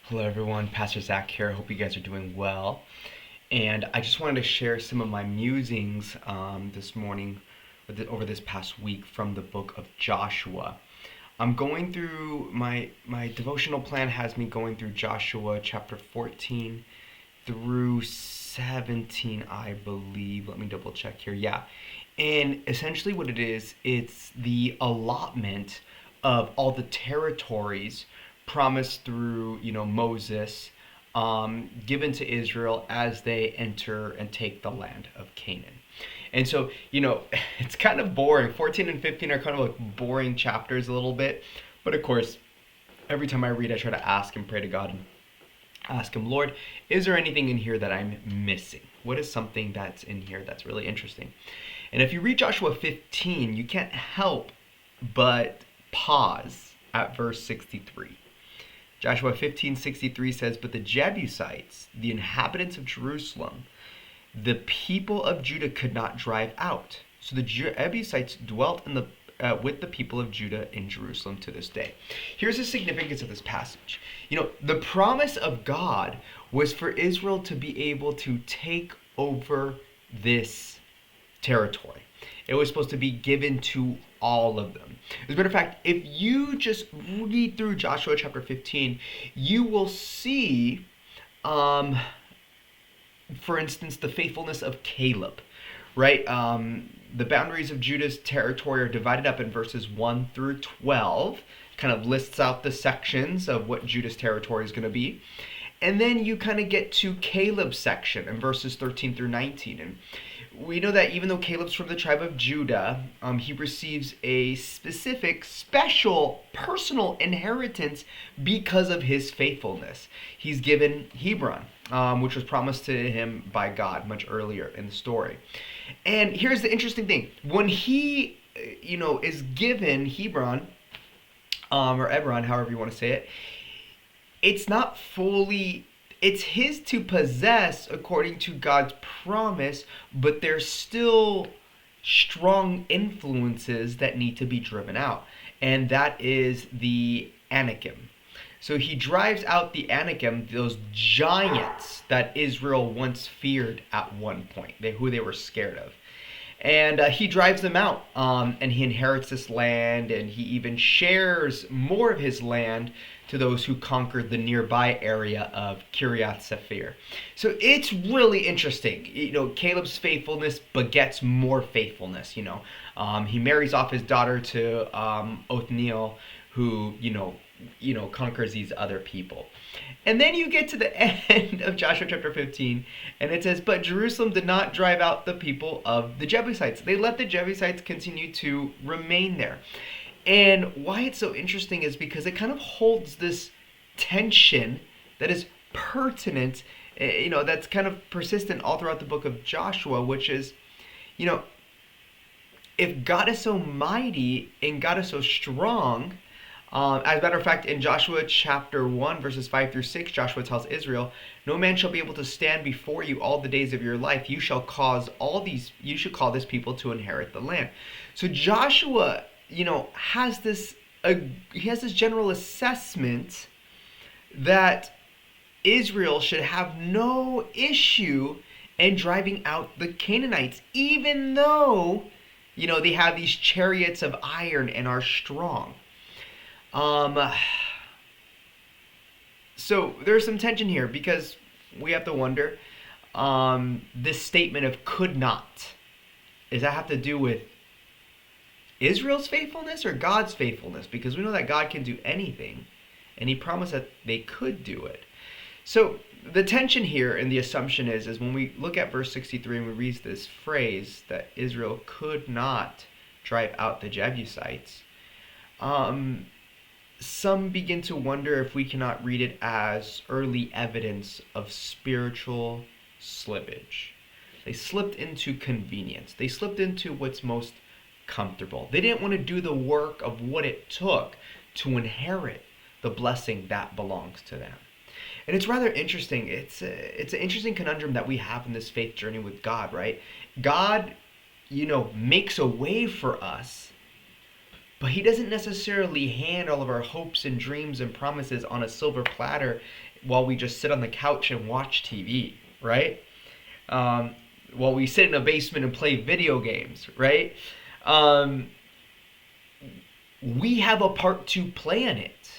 Hello, everyone. Pastor Zack here. I hope you guys are doing well. And I just wanted to share some of my musings this morning, over this past week, from the book of Joshua. I'm going through my devotional plan has me going through Joshua chapter 14 through 17, I believe. Let me double check here. Yeah. And essentially what it is, it's the allotment of all the territories promised through, Moses, given to Israel as they enter and take the land of Canaan. And so, it's kind of boring. 14 and 15 are kind of like boring chapters a little bit. But of course, every time I read, I try to ask and pray to God and ask Him, Lord, is there anything in here that I'm missing? What is something that's in here that's really interesting? And if you read Joshua 15, you can't help but pause at verse 63. Joshua 15:63 says, "But the Jebusites, the inhabitants of Jerusalem, the people of Judah could not drive out. So the Jebusites dwelt with the people of Judah in Jerusalem to this day." Here's the significance of this passage. The promise of God was for Israel to be able to take over this territory. It was supposed to be given to all of them. As a matter of fact, if you just read through Joshua chapter 15, you will see, for instance, the faithfulness of Caleb, right? The boundaries of Judah's territory are divided up in verses 1 through 12. Kind of lists out the sections of what Judah's territory is going to be. And then you kind of get to Caleb's section in verses 13 through 19. And we know that even though Caleb's from the tribe of Judah, he receives a specific, special, personal inheritance because of his faithfulness. He's given Hebron, which was promised to him by God much earlier in the story. And here's the interesting thing. When he, is given Hebron, or Ebron, however you want to say it, it's not fully, it's his to possess according to God's promise, but there's still strong influences that need to be driven out. And that is the Anakim. So he drives out the Anakim, those giants that Israel once feared at one point, who they were scared of. And he drives them out, and he inherits this land, and he even shares more of his land to those who conquered the nearby area of Kiriath Sephir. So it's really interesting. Caleb's faithfulness begets more faithfulness. He marries off his daughter to Othniel, who conquers these other people. And then you get to the end of Joshua chapter 15, and it says, "But Jerusalem did not drive out the people of the Jebusites." They let the Jebusites continue to remain there. And why it's so interesting is because it kind of holds this tension that is pertinent, that's kind of persistent all throughout the book of Joshua, which is, if God is so mighty and God is so strong, as a matter of fact, in Joshua chapter 1, verses 5 through 6, Joshua tells Israel, "No man shall be able to stand before you all the days of your life. You should call this people to inherit the land." So Joshua, has this general assessment that Israel should have no issue in driving out the Canaanites, even though, they have these chariots of iron and are strong. So there's some tension here because we have to wonder, this statement of "could not," does that have to do with Israel's faithfulness or God's faithfulness? Because we know that God can do anything, and He promised that they could do it. So the tension here and the assumption is when we look at verse 63 and we read this phrase that Israel could not drive out the Jebusites, some begin to wonder if we cannot read it as early evidence of spiritual slippage. They slipped into convenience. They slipped into what's most comfortable. They didn't want to do the work of what it took to inherit the blessing that belongs to them. And it's rather interesting. It's an interesting conundrum that we have in this faith journey with God, right? God, makes a way for us, But he doesn't necessarily hand all of our hopes and dreams and promises on a silver platter while we just sit on the couch and watch TV, right? While we sit in a basement and play video games, right? We have a part to play in it.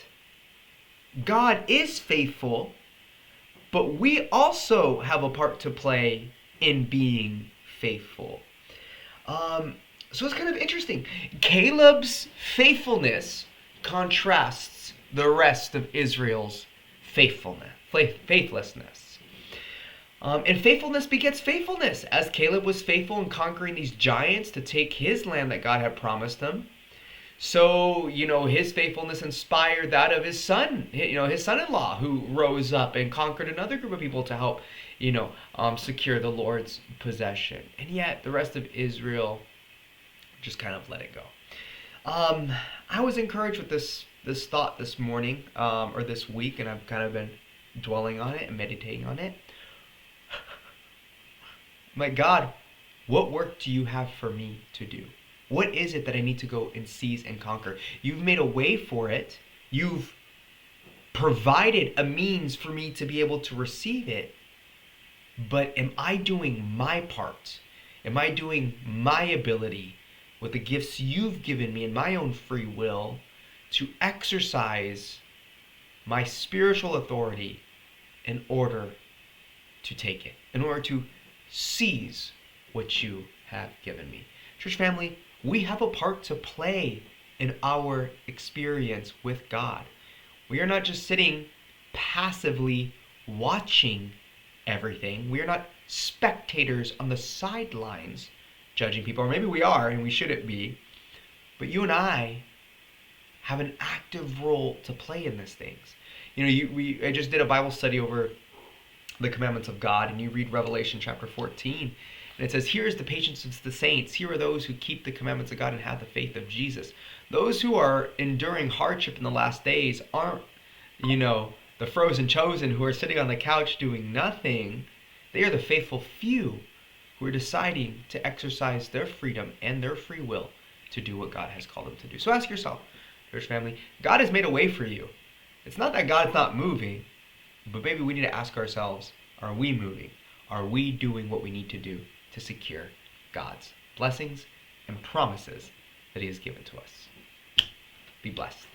God is faithful, but we also have a part to play in being faithful. So it's kind of interesting. Caleb's faithfulness contrasts the rest of Israel's faithlessness. And faithfulness begets faithfulness. As Caleb was faithful in conquering these giants to take his land that God had promised him, so, his faithfulness inspired that of his son, his son-in-law, who rose up and conquered another group of people to help, secure the Lord's possession. And yet, the rest of Israel just kind of let it go. I was encouraged with this thought this morning, or this week, and I've kind of been dwelling on it and meditating on it. My God, what work do you have for me to do? What is it that I need to go and seize and conquer? You've made a way for it. You've provided a means for me to be able to receive it. But am I doing my part? Am I doing my ability with the gifts you've given me in my own free will to exercise my spiritual authority in order to take it, in order to seize what you have given me? Church family, we have a part to play in our experience with God. We are not just sitting passively watching everything. We are not spectators on the sidelines judging people. Or maybe we are and we shouldn't be. But you and I have an active role to play in these things. I just did a Bible study over the commandments of God, and you read Revelation chapter 14. And it says, here is the patience of the saints. Here are those who keep the commandments of God and have the faith of Jesus. Those who are enduring hardship in the last days aren't, the frozen chosen who are sitting on the couch doing nothing. They are the faithful few who are deciding to exercise their freedom and their free will to do what God has called them to do. So ask yourself, church family, God has made a way for you. It's not that God's not moving, but maybe we need to ask ourselves, are we moving? Are we doing what we need to do to secure God's blessings and promises that he has given to us? Be blessed.